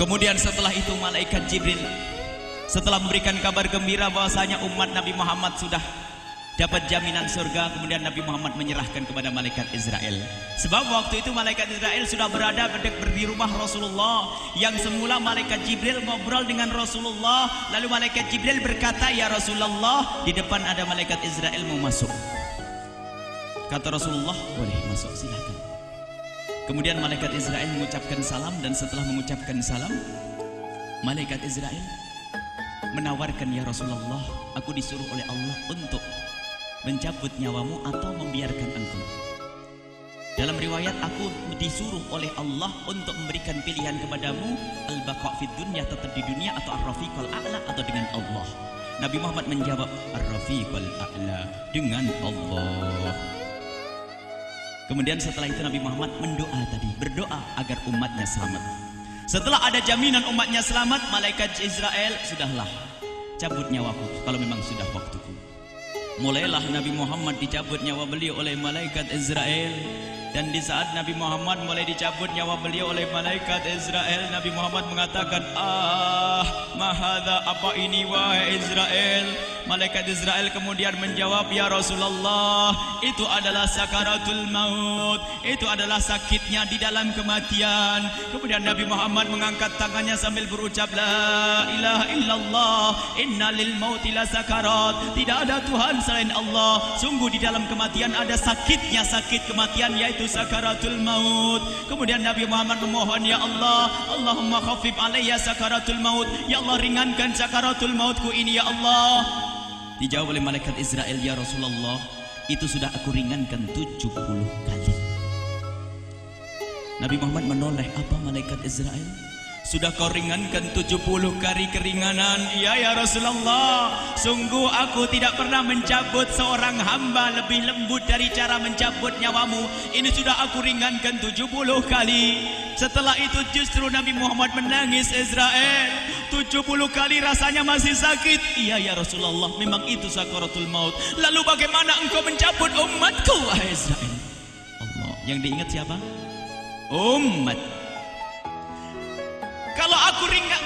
Kemudian setelah itu malaikat Jibril setelah memberikan kabar gembira bahwasanya umat Nabi Muhammad sudah dapat jaminan surga, kemudian Nabi Muhammad menyerahkan kepada malaikat Israel. Sebab waktu itu malaikat Israel sudah berada di rumah Rasulullah. Yang semula malaikat Jibril ngobrol dengan Rasulullah, lalu malaikat Jibril berkata, "Ya Rasulullah, di depan ada malaikat Israel mau masuk." Kata Rasulullah, "Boleh masuk, silakan." Kemudian malaikat Israel mengucapkan salam, dan setelah mengucapkan salam, malaikat Israel menawarkan, "Ya Rasulullah, aku disuruh oleh Allah untuk mencabut nyawamu atau membiarkan engkau." Dalam riwayat, aku disuruh oleh Allah untuk memberikan pilihan kepadamu, al-baqa' fid dunya, tetap di dunia, atau ar-rafiqal a'la, atau dengan Allah. Nabi Muhammad menjawab, ar-rafiqal a'la, dengan Allah. Kemudian setelah itu Nabi Muhammad berdoa agar umatnya selamat. Setelah ada jaminan umatnya selamat, malaikat Israel, "Sudahlah, cabut nyawaku kalau memang sudah waktuku." Mulailah Nabi Muhammad dicabut nyawa beliau oleh malaikat Israel. Dan di saat Nabi Muhammad mulai dicabut nyawa beliau oleh malaikat Israel, Nabi Muhammad mengatakan, mahadha, apa ini wahai Israel? Malaikat Israel kemudian menjawab, "Ya Rasulullah, itu adalah sakaratul maut, itu adalah sakitnya di dalam kematian." Kemudian Nabi Muhammad mengangkat tangannya sambil berucap, "La ilaha illallah, inna lil mauti la sakarat." Tidak ada Tuhan selain Allah, sungguh di dalam kematian ada sakitnya, sakit kematian, yaitu sakaratul maut. Kemudian Nabi Muhammad memohon, "Ya Allah, Allahumma khaffif alayya sakaratul maut." Ya Allah, ringankan sakaratul mautku ini, ya Allah. Dijawab oleh malaikat Israel, "Ya Rasulullah, itu sudah aku ringankan 70 kali." Nabi Muhammad menoleh, "Apa malaikat Israel? Sudah kau ringankan 70 kali keringanan?" "Iya ya Rasulullah, sungguh aku tidak pernah mencabut seorang hamba lebih lembut dari cara mencabut nyawamu. Ini sudah aku ringankan 70 kali. Setelah itu justru Nabi Muhammad menangis, "Israel, 70 kali rasanya masih sakit." "Iya ya Rasulullah, memang itu sakaratul maut." "Lalu bagaimana engkau mencabut umatku, wahai Israel?" Allah, yang diingat siapa? Umat.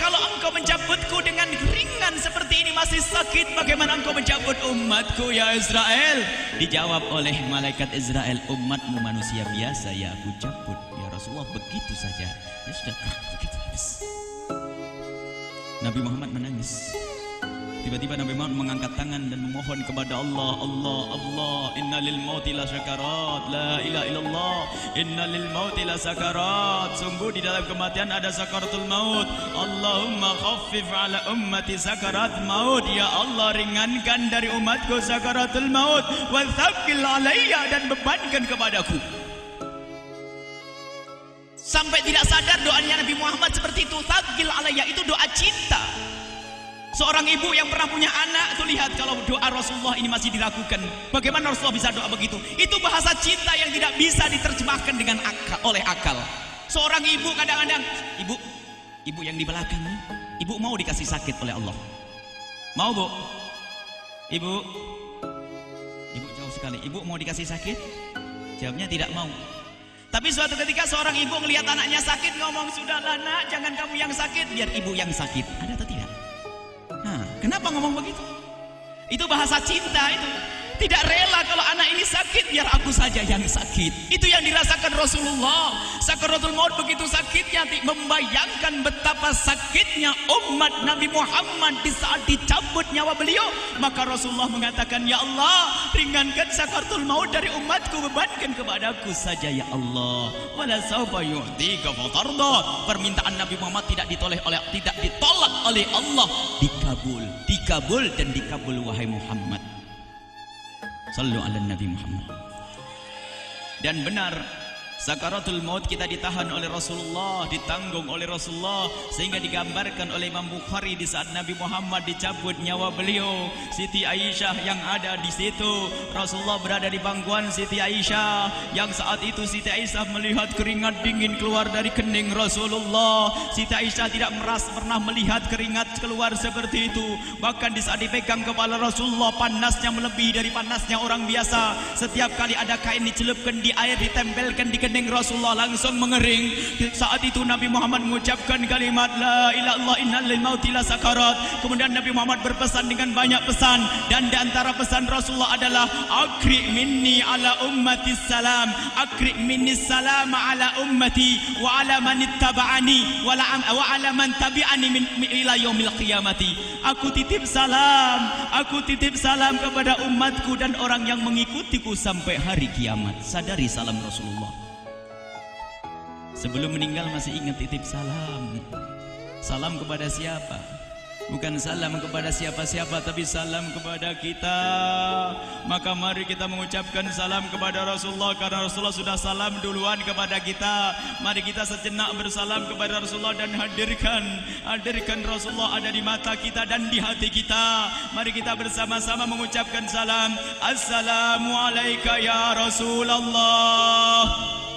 Kalau engkau mencabutku dengan ringan seperti ini masih sakit, bagaimana engkau mencabut umatku, ya Israel? Dijawab oleh malaikat Israel, "Umatmu manusia biasa, ya aku cabut." "Ya Rasulullah, begitu saja." "Ya sudah, begitu." Nabi Muhammad menangis. Tiba-tiba Nabi Muhammad mengangkat tangan dan memohon kepada Allah, Allah, inna lil mauti la sakarat, la ilaha illallah, inna lil mauti la sakarat. Sungguh di dalam kematian ada sakaratul maut. Allahumma khaffif ala ummati sakarat maut. Ya Allah, ringankan dari umatku sakaratul maut. Wa thaqqil alayya, dan bebankan kepadaku. Sampai tidak sadar doanya Nabi Muhammad seperti itu. Thaqqil alayya itu doa cinta. Seorang ibu yang pernah punya anak itu, lihat kalau doa Rasulullah ini masih dilakukan. Bagaimana Rasulullah bisa doa begitu? Itu bahasa cinta yang tidak bisa diterjemahkan dengan oleh akal. Seorang ibu kadang-kadang, ibu yang di belakang, ibu mau dikasih sakit oleh Allah? Mau, Bu? Ibu jauh sekali. Ibu mau dikasih sakit? Jawabnya tidak mau. Tapi suatu ketika seorang ibu melihat anaknya sakit, ngomong, "Sudahlah nak, jangan kamu yang sakit, biar ibu yang sakit." Ada atau tidak? Kenapa ngomong begitu? Itu bahasa cinta itu. Tidak rela kalau anak ini sakit, biar aku saja yang sakit. Itu yang dirasakan Rasulullah. Sakaratul maut begitu sakitnya, membayangkan betapa sakitnya umat Nabi Muhammad di saat dicabut nyawa beliau. Maka Rasulullah mengatakan, "Ya Allah, ringankan sakaratul maut dari umatku, bebankan kepadaku saja ya Allah. Wala sawfa yu'tika fatarda." Permintaan Nabi Muhammad tidak ditolak oleh Allah, dikabul dan dikabul, wahai Muhammad. Sallu ala Nabi Muhammad. Dan benar, sakaratul maut kita ditahan oleh Rasulullah, ditanggung oleh Rasulullah, sehingga digambarkan oleh Imam Bukhari di saat Nabi Muhammad dicabut nyawa beliau. Siti Aisyah yang ada di situ, Rasulullah berada di pangkuan Siti Aisyah, yang saat itu Siti Aisyah melihat keringat dingin keluar dari kening Rasulullah. Siti Aisyah tidak pernah melihat keringat keluar seperti itu. Bahkan di saat dipegang kepala Rasulullah, panasnya melebihi dari panasnya orang biasa. Setiap kali ada kain dicelupkan di air, ditempelkan di kening Rasulullah langsung mengering. Saat itu Nabi Muhammad mengucapkan kalimat la ilaha illallah innal lil mauti lasakarat. Kemudian Nabi Muhammad berpesan dengan banyak pesan, dan di antara pesan Rasulullah adalah akri minni ala ummati salam, akri minni salam ala ummati wa ala man ittaba'ani wa ala man tabi'ani min ila yaumil qiyamati. Aku titip salam kepada umatku dan orang yang mengikutiku sampai hari kiamat. Sadari salam Rasulullah. Sebelum meninggal masih ingat titip salam. Salam kepada siapa? Bukan salam kepada siapa-siapa, tapi salam kepada kita. Maka mari kita mengucapkan salam kepada Rasulullah, karena Rasulullah sudah salam duluan kepada kita. Mari kita sejenak bersalam kepada Rasulullah dan hadirkan Rasulullah ada di mata kita dan di hati kita. Mari kita bersama-sama mengucapkan salam. Assalamualaikum ya Rasulullah.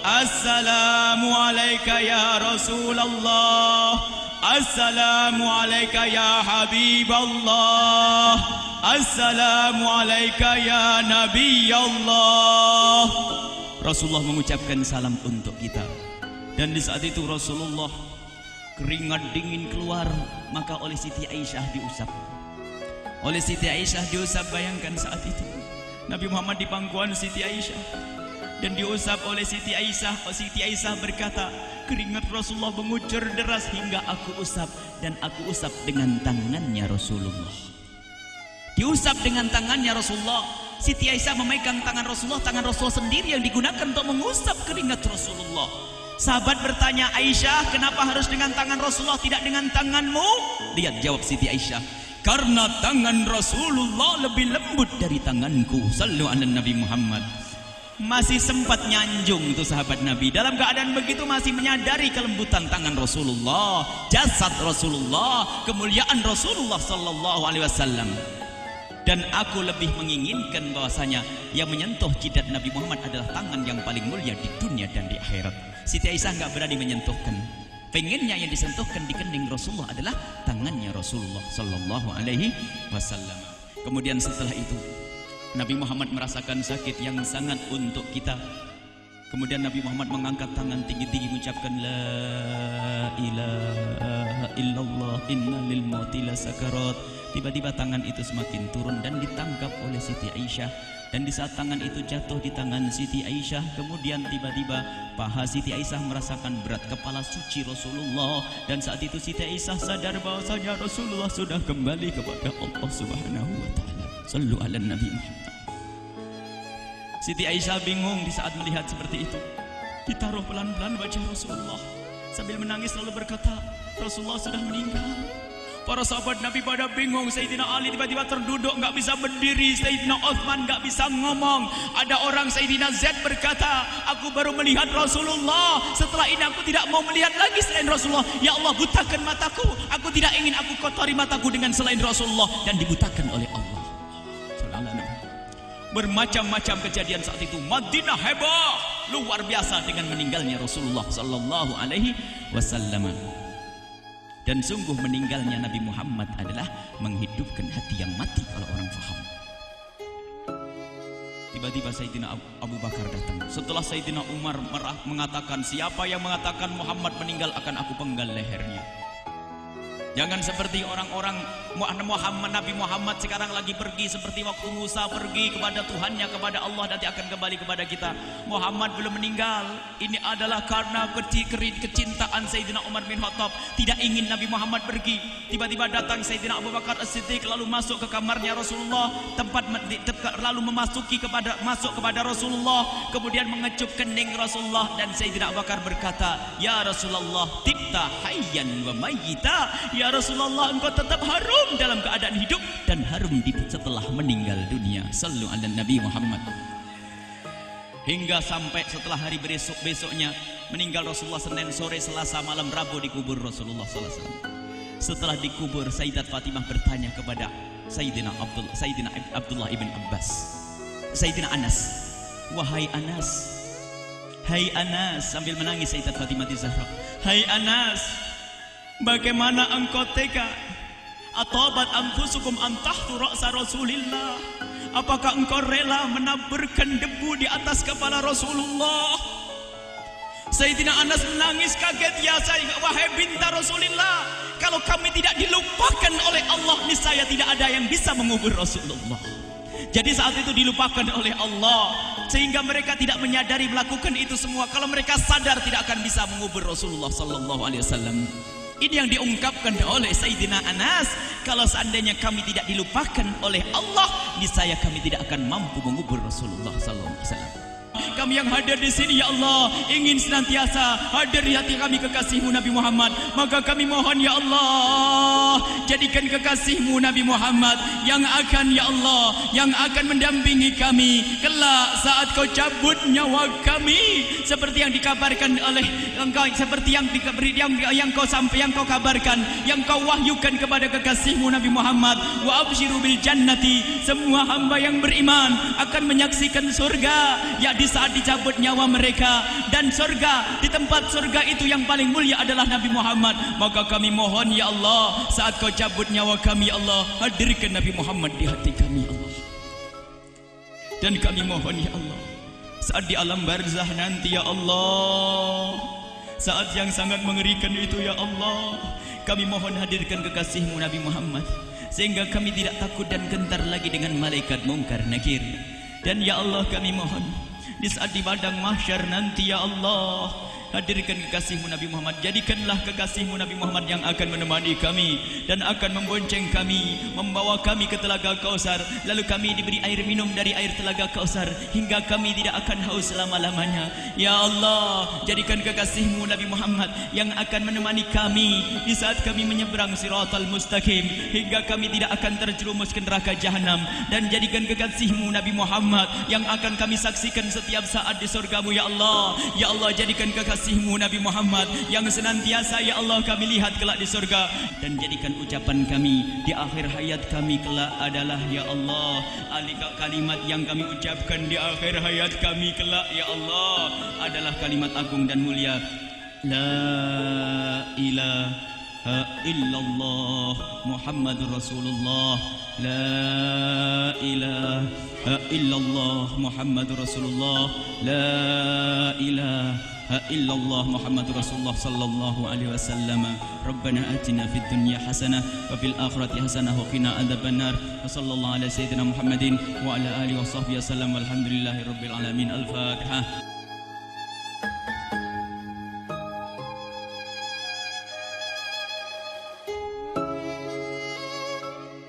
Assalamualaikum ya Rasulullah. Assalamualaikum ya Habiballah. Assalamualaikum ya Nabi Allah. Rasulullah mengucapkan salam untuk kita. Dan di saat itu Rasulullah keringat dingin keluar, maka oleh Siti Aisyah diusap. Oleh Siti Aisyah diusap, bayangkan saat itu Nabi Muhammad di pangkuan Siti Aisyah dan diusap oleh Siti Aisyah. Siti Aisyah berkata, keringat Rasulullah mengucur deras hingga aku usap, dan aku usap dengan tangannya Rasulullah. Diusap dengan tangannya Rasulullah. Siti Aisyah memegang tangan Rasulullah sendiri yang digunakan untuk mengusap keringat Rasulullah. Sahabat bertanya, Aisyah, kenapa harus dengan tangan Rasulullah tidak dengan tanganmu? Lihat jawab Siti Aisyah, karena tangan Rasulullah lebih lembut dari tanganku. Sallu ala Nabi Muhammad. Masih sempat nyanjung itu sahabat Nabi. Dalam keadaan begitu masih menyadari kelembutan tangan Rasulullah, jasad Rasulullah, kemuliaan Rasulullah sallallahu alaihi wasallam. Dan aku lebih menginginkan bahwasanya yang menyentuh jidat Nabi Muhammad adalah tangan yang paling mulia di dunia dan di akhirat. Siti Aisyah enggak berani menyentuhkan. Pengennya yang disentuhkan di kening Rasulullah adalah tangannya Rasulullah sallallahu alaihi wasallam. Kemudian setelah itu Nabi Muhammad merasakan sakit yang sangat untuk kita. Kemudian Nabi Muhammad mengangkat tangan tinggi-tinggi mengucapkan la ilaha illallah inna lil mauti lasakarat. Tiba-tiba tangan itu semakin turun dan ditangkap oleh Siti Aisyah. Dan di saat tangan itu jatuh di tangan Siti Aisyah, kemudian tiba-tiba paha Siti Aisyah merasakan berat kepala suci Rasulullah. Dan saat itu Siti Aisyah sadar bahwasanya Rasulullah sudah kembali kepada Allah Subhanahu wa taala. Sallu ala Nabi Muhammad. Siti Aisyah bingung di saat melihat seperti itu. Ditaruh pelan-pelan wajah Rasulullah, sambil menangis lalu berkata, Rasulullah sudah meninggal. Para sahabat Nabi pada bingung. Sayyidina Ali tiba-tiba terduduk, nggak bisa berdiri. Sayyidina Uthman nggak bisa ngomong. Ada orang Sayyidina Zaid berkata, aku baru melihat Rasulullah. Setelah ini aku tidak mau melihat lagi selain Rasulullah. Ya Allah, butakan mataku. Aku tidak ingin aku kotori mataku dengan selain Rasulullah. Dan dibutakan oleh Allah. Bermacam-macam kejadian saat itu. Madinah heboh luar biasa dengan meninggalnya Rasulullah sallallahu alaihi wasallam. Dan sungguh meninggalnya Nabi Muhammad adalah menghidupkan hati yang mati kalau orang faham. Tiba-tiba Sayyidina Abu Bakar datang. Setelah Sayyidina Umar mengatakan, siapa yang mengatakan Muhammad meninggal akan aku penggal lehernya. Jangan seperti orang-orang Nabi Muhammad sekarang lagi pergi seperti waktu Musa pergi kepada Tuhannya, kepada Allah, nanti akan kembali kepada kita. Muhammad belum meninggal. Ini adalah karena kecintaan Sayyidina Umar bin Khattab, tidak ingin Nabi Muhammad pergi. Tiba-tiba datang Sayyidina Abu Bakar As-Siddiq lalu masuk ke kamarnya Rasulullah, lalu masuk kepada Rasulullah, kemudian mengecup kening Rasulullah, dan Sayyidina Abu Bakar berkata, ya Rasulullah, tibta hayyan wa mayyita. Ya Rasulullah, engkau tetap harum dalam keadaan hidup dan harum setelah meninggal dunia. Sallu ala Nabi Muhammad. Hingga sampai setelah hari besoknya meninggal Rasulullah, Senin sore, Selasa malam, Rabu dikubur Rasulullah sallallahu alaihi wasallam. Setelah dikubur, Sayyidat Fatimah bertanya kepada Sayyidina Abdullah ibn Abbas, Sayyidina Anas, wahai Anas, hai Anas, sambil menangis Sayyidat Fatimah Zahra, hai Anas, bagaimana engkau tega? Atabat anfusukum an tahtu ra'sa Rasulillah. Apakah engkau rela menaburkan debu di atas kepala Rasulullah? Sayyidina Anas menangis kaget, ya wahai binta Rasulullah, kalau kami tidak dilupakan oleh Allah, niscaya tidak ada yang bisa mengubur Rasulullah. Jadi saat itu dilupakan oleh Allah, sehingga mereka tidak menyadari melakukan itu semua. Kalau mereka sadar, tidak akan bisa mengubur Rasulullah sallallahu alaihi wasallam. Ini yang diungkapkan oleh Sayyidina Anas, kalau seandainya kami tidak dilupakan oleh Allah, niscaya kami tidak akan mampu mengubur Rasulullah sallallahu alaihi wasallam. Kami yang hadir di sini, ya Allah, ingin senantiasa hadir di hati kami kekasih-Mu Nabi Muhammad. Maka kami mohon, ya Allah, jadikan kekasih-Mu Nabi Muhammad yang akan, ya Allah, yang akan mendampingi kami kelak saat Kau cabut nyawa kami, seperti yang dikabarkan oleh Engkau, seperti yang Kau kabarkan, yang Kau wahyukan kepada kekasih-Mu Nabi Muhammad. Wa absyiru bil jannati, semua hamba yang beriman akan menyaksikan surga, ya di saat dicabut nyawa mereka, dan surga, di tempat surga itu yang paling mulia adalah Nabi Muhammad. Maka kami mohon, ya Allah, saat Kau cabut nyawa kami, ya Allah, hadirkan Nabi Muhammad di hati kami, ya Allah. Dan kami mohon, ya Allah, saat di alam barzah nanti, ya Allah, saat yang sangat mengerikan itu, ya Allah, kami mohon hadirkan kekasih-Mu Nabi Muhammad, sehingga kami tidak takut dan gentar lagi dengan malaikat mungkar nakir. Dan ya Allah, kami mohon di saat di padang mahsyar nanti, ya Allah, hadirkan kekasih-Mu Nabi Muhammad. Jadikanlah kekasih-Mu Nabi Muhammad yang akan menemani kami dan akan membonceng kami, membawa kami ke telaga Kausar. Lalu kami diberi air minum dari air telaga Kausar hingga kami tidak akan haus selama-lamanya. Ya Allah, jadikan kekasih-Mu Nabi Muhammad yang akan menemani kami di saat kami menyeberang Siratal Mustaqim hingga kami tidak akan terjerumus ke neraka jahanam. Dan jadikan kekasih-Mu Nabi Muhammad yang akan kami saksikan setiap saat di surga-Mu, ya Allah. Ya Allah, jadikan kekasih-Mu Nabi Muhammad yang senantiasa, ya Allah, kami lihat kelak di surga. Dan jadikan ucapan kami di akhir hayat kami kelak adalah, ya Allah, kalimat yang kami ucapkan di akhir hayat kami kelak, ya Allah, adalah kalimat agung dan mulia, la ilaha illallah Muhammadur Rasulullah. La ilaha illallah Muhammadur Rasulullah. La ilaha illallah Muhammadur Rasulullah sallallahu alaihi wasallam. Rabbana atina fid dunya hasanah wa fil akhirati hasanah wa qina adzabannar. Wa sallallahu ala sayyidina Muhammadin wa ala alihi wa sahbihi wasallam. Walhamdulillahirabbil alamin. Al-Fatihah.